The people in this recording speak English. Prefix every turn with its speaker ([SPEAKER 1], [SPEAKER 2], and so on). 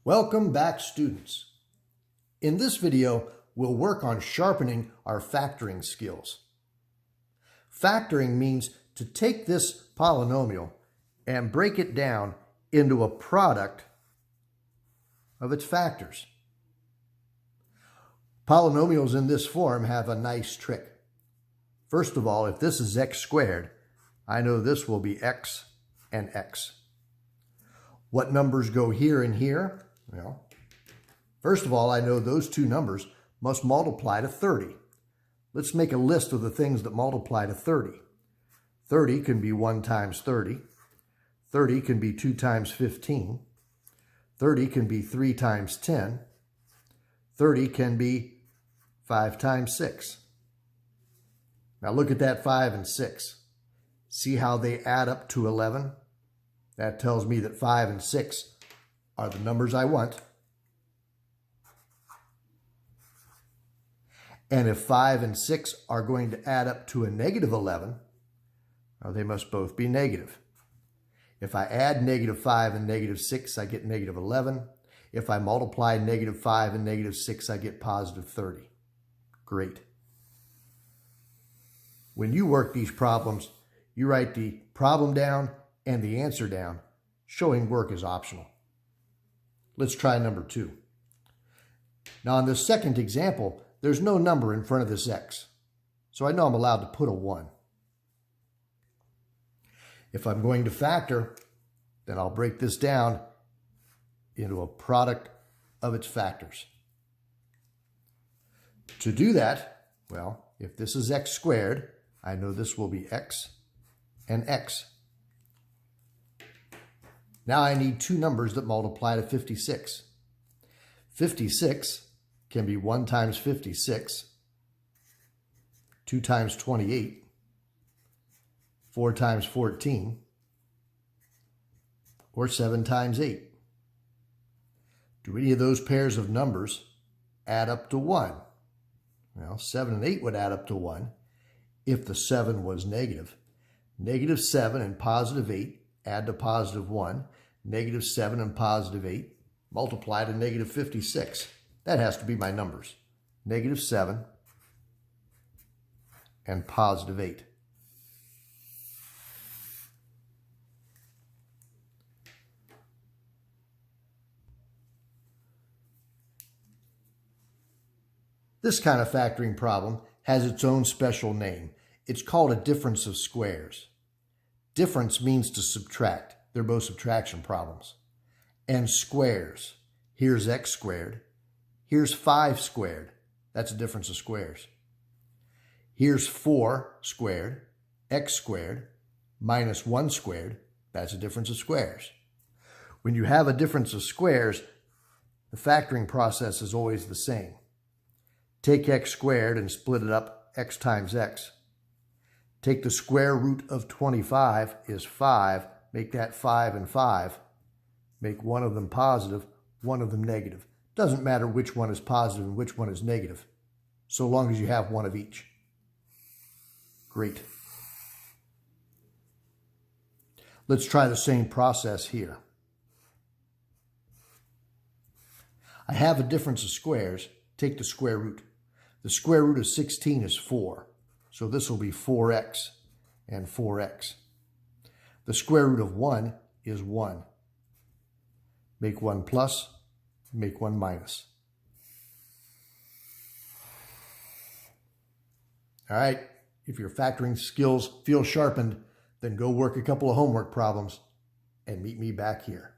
[SPEAKER 1] Welcome back, students. In this video, we'll work on sharpening our factoring skills. Factoring means to take this polynomial and break it down into a product of its factors. Polynomials in this form have a nice trick. First of all, if this is x squared, I know this will be x and x. What numbers go here and here? Well, first of all, I know those two numbers must multiply to 30. Let's make a list of the things that multiply to 30. 30 can be 1 times 30. 30 can be 2 times 15. 30 can be 3 times 10. 30 can be 5 times 6. Now look at that 5 and 6. See how they add up to 11? That tells me that 5 and 6 are the numbers I want. And if 5 and 6 are going to add up to a negative 11, well, they must both be negative. If I add negative 5 and negative 6, I get negative 11. If I multiply negative 5 and negative 6, I get positive 30. Great. When you work these problems, you write the problem down and the answer down. Showing work is optional. Let's try number 2. Now in this second example, there's no number in front of this x, so I know I'm allowed to put a 1. If I'm going to factor, then I'll break this down into a product of its factors. To do that, well, if this is x squared, I know this will be x and x. Now I need two numbers that multiply to 56. 56 can be 1 times 56, 2 times 28, 4 times 14, or 7 times 8. Do any of those pairs of numbers add up to 1? Well, 7 and 8 would add up to 1 if the 7 was negative. Negative 7 and positive 8 add to positive 1. Negative 7 and positive 8 multiply to negative 56. That has to be my numbers. Negative 7 and positive 8. This kind of factoring problem has its own special name. It's called a difference of squares. Difference means to subtract. They're both subtraction problems. And squares. Here's x squared. Here's 5 squared. That's a difference of squares. Here's 4 squared, x squared, minus 1 squared. That's a difference of squares. When you have a difference of squares, the factoring process is always the same. Take x squared and split it up x times x. Take the square root of 25 is 5. Make that 5 and 5. Make one of them positive, one of them negative. Doesn't matter which one is positive and which one is negative, so long as you have one of each. Great. Let's try the same process here. I have a difference of squares. Take the square root. The square root of 16 is 4, so this will be 4x and 4x. The square root of 1 is 1. Make one plus, make one minus. All right, if your factoring skills feel sharpened, then go work a couple of homework problems and meet me back here.